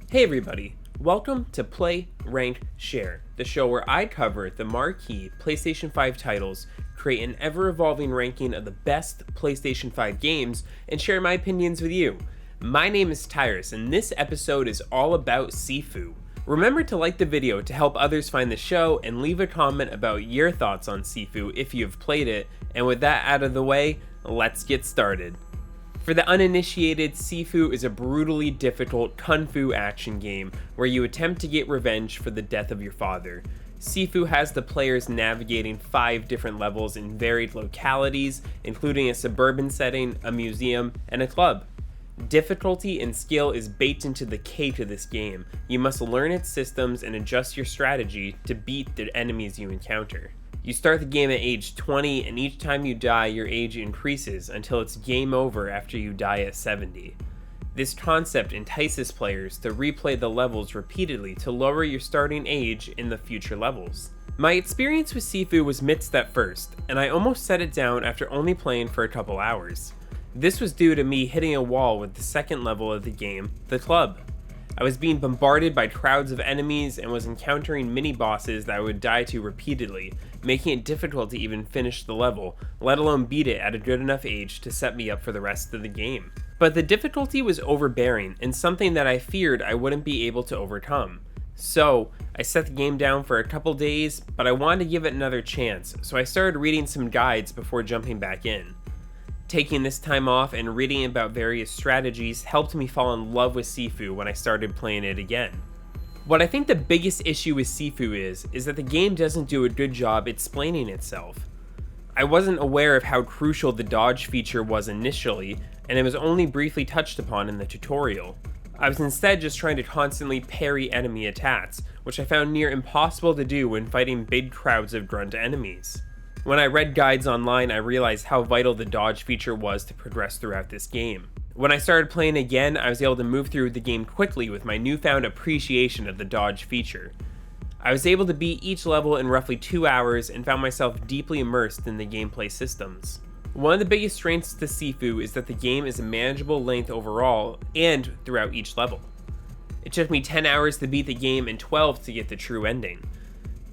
Hey everybody, welcome to Play, Rank, Share, the show where I cover the marquee PlayStation 5 titles, create an ever-evolving ranking of the best PlayStation 5 games, and share my opinions with you. My name is Tyrus, and this episode is all about Sifu. Remember to like the video to help others find the show, and leave a comment about your thoughts on Sifu if you have played it, and with that out of the way, let's get started. For the uninitiated, Sifu is a brutally difficult kung fu action game where you attempt to get revenge for the death of your father. Sifu has the players navigating 5 different levels in varied localities, including a suburban setting, a museum, and a club. Difficulty and skill is baked into the cake of this game. You must learn its systems and adjust your strategy to beat the enemies you encounter. You start the game at age 20, and each time you die, your age increases until it's game over after you die at 70. This concept entices players to replay the levels repeatedly to lower your starting age in the future levels. My experience with Sifu was mixed at first, and I almost set it down after only playing for a couple hours. This was due to me hitting a wall with the second level of the game, the club. I was being bombarded by crowds of enemies and was encountering mini-bosses that I would die to repeatedly, making it difficult to even finish the level, let alone beat it at a good enough age to set me up for the rest of the game. But the difficulty was overbearing and something that I feared I wouldn't be able to overcome. So, I set the game down for a couple days, but I wanted to give it another chance, so I started reading some guides before jumping back in. Taking this time off and reading about various strategies helped me fall in love with Sifu when I started playing it again. What I think the biggest issue with Sifu is that the game doesn't do a good job explaining itself. I wasn't aware of how crucial the dodge feature was initially, and it was only briefly touched upon in the tutorial. I was instead just trying to constantly parry enemy attacks, which I found near impossible to do when fighting big crowds of grunt enemies. When I read guides online, I realized how vital the dodge feature was to progress throughout this game. When I started playing again, I was able to move through the game quickly with my newfound appreciation of the dodge feature. I was able to beat each level in roughly 2 hours and found myself deeply immersed in the gameplay systems. One of the biggest strengths to Sifu is that the game is a manageable length overall and throughout each level. It took me 10 hours to beat the game and 12 to get the true ending.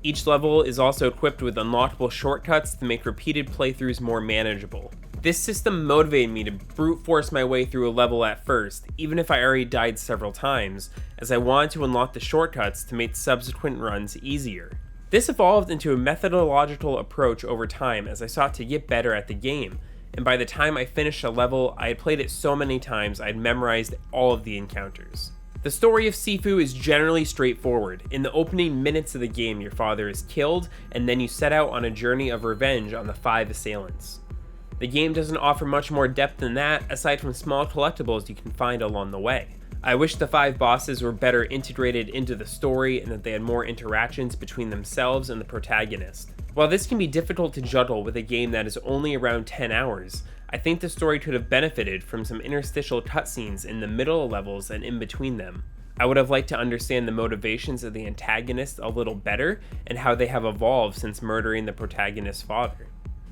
Each level is also equipped with unlockable shortcuts to make repeated playthroughs more manageable. This system motivated me to brute force my way through a level at first, even if I already died several times, as I wanted to unlock the shortcuts to make subsequent runs easier. This evolved into a methodological approach over time as I sought to get better at the game, and by the time I finished a level, I had played it so many times I had memorized all of the encounters. The story of Sifu is generally straightforward. In the opening minutes of the game, your father is killed, and then you set out on a journey of revenge on the 5 assailants. The game doesn't offer much more depth than that, aside from small collectibles you can find along the way. I wish the 5 bosses were better integrated into the story and that they had more interactions between themselves and the protagonist. While this can be difficult to juggle with a game that is only around 10 hours, I think the story could have benefited from some interstitial cutscenes in the middle levels and in between them. I would have liked to understand the motivations of the antagonist a little better and how they have evolved since murdering the protagonist's father.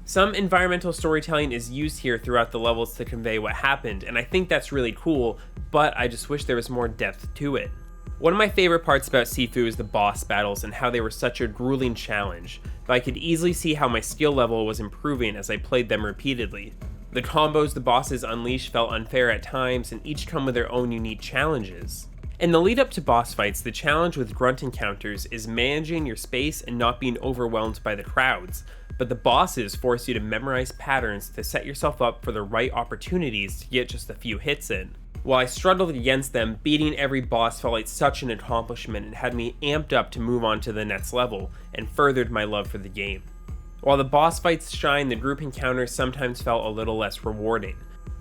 Some environmental storytelling is used here throughout the levels to convey what happened, and I think that's really cool, but I just wish there was more depth to it. One of my favorite parts about Sifu is the boss battles and how they were such a grueling challenge, but I could easily see how my skill level was improving as I played them repeatedly. The combos the bosses unleash felt unfair at times, and each come with their own unique challenges. In the lead up to boss fights, the challenge with grunt encounters is managing your space and not being overwhelmed by the crowds, but the bosses force you to memorize patterns to set yourself up for the right opportunities to get just a few hits in. While I struggled against them, beating every boss felt like such an accomplishment and had me amped up to move on to the next level, and furthered my love for the game. While the boss fights shine, the group encounters sometimes felt a little less rewarding.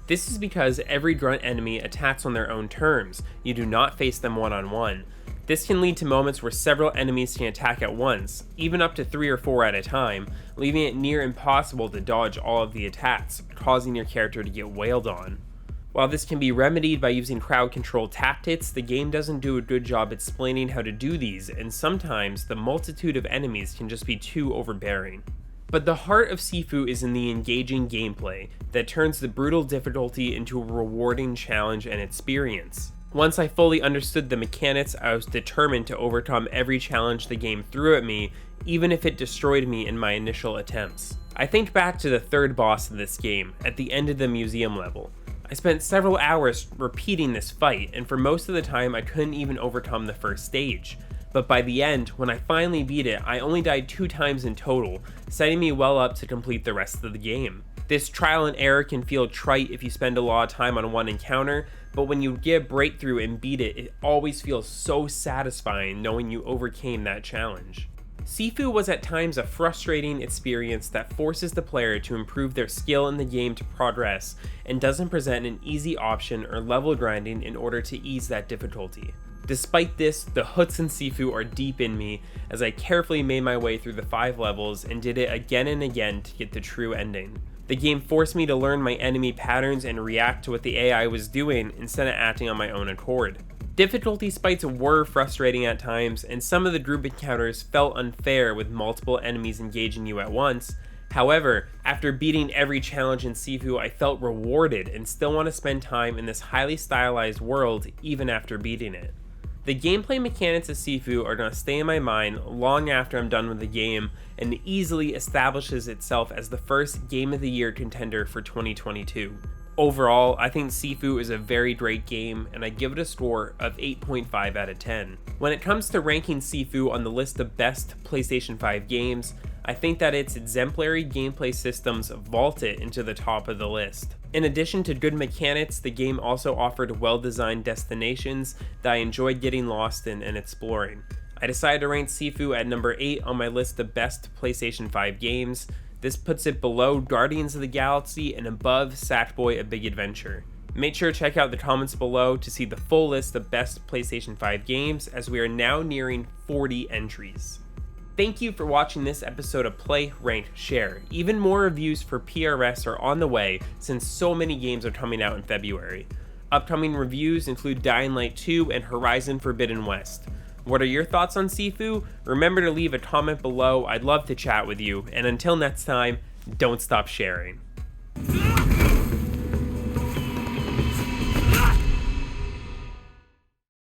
This is because every grunt enemy attacks on their own terms. You do not face them one-on-one. This can lead to moments where several enemies can attack at once, even up to 3 or 4 at a time, leaving it near impossible to dodge all of the attacks, causing your character to get wailed on. While this can be remedied by using crowd control tactics, the game doesn't do a good job explaining how to do these, and sometimes the multitude of enemies can just be too overbearing. But the heart of Sifu is in the engaging gameplay that turns the brutal difficulty into a rewarding challenge and experience. Once I fully understood the mechanics, I was determined to overcome every challenge the game threw at me, even if it destroyed me in my initial attempts. I think back to the third boss of this game, at the end of the museum level. I spent several hours repeating this fight, and for most of the time I couldn't even overcome the first stage. But by the end, when I finally beat it, I only died 2 times in total, setting me well up to complete the rest of the game. This trial and error can feel trite if you spend a lot of time on one encounter, but when you get a breakthrough and beat it, it always feels so satisfying knowing you overcame that challenge. Sifu was at times a frustrating experience that forces the player to improve their skill in the game to progress and doesn't present an easy option or level grinding in order to ease that difficulty. Despite this, the hooks in Sifu are deep in me as I carefully made my way through the 5 levels and did it again and again to get the true ending. The game forced me to learn my enemy patterns and react to what the AI was doing instead of acting on my own accord. Difficulty spikes were frustrating at times, and some of the group encounters felt unfair with multiple enemies engaging you at once. However, after beating every challenge in Sifu, I felt rewarded and still want to spend time in this highly stylized world even after beating it. The gameplay mechanics of Sifu are going to stay in my mind long after I'm done with the game, and easily establishes itself as the first Game of the Year contender for 2022. Overall, I think Sifu is a very great game, and I give it a score of 8.5 out of 10. When it comes to ranking Sifu on the list of best PlayStation 5 games, I think that its exemplary gameplay systems vault it into the top of the list. In addition to good mechanics, the game also offered well-designed destinations that I enjoyed getting lost in and exploring. I decided to rank Sifu at number 8 on my list of best PlayStation 5 games. This puts it below Guardians of the Galaxy and above Sackboy: A Big Adventure. Make sure to check out the comments below to see the full list of best PlayStation 5 games, as we are now nearing 40 entries. Thank you for watching this episode of Play, Rank, Share. Even more reviews for PRS are on the way since so many games are coming out in February. Upcoming reviews include Dying Light 2 and Horizon Forbidden West. What are your thoughts on Sifu? Remember to leave a comment below, I'd love to chat with you, and until next time, don't stop sharing.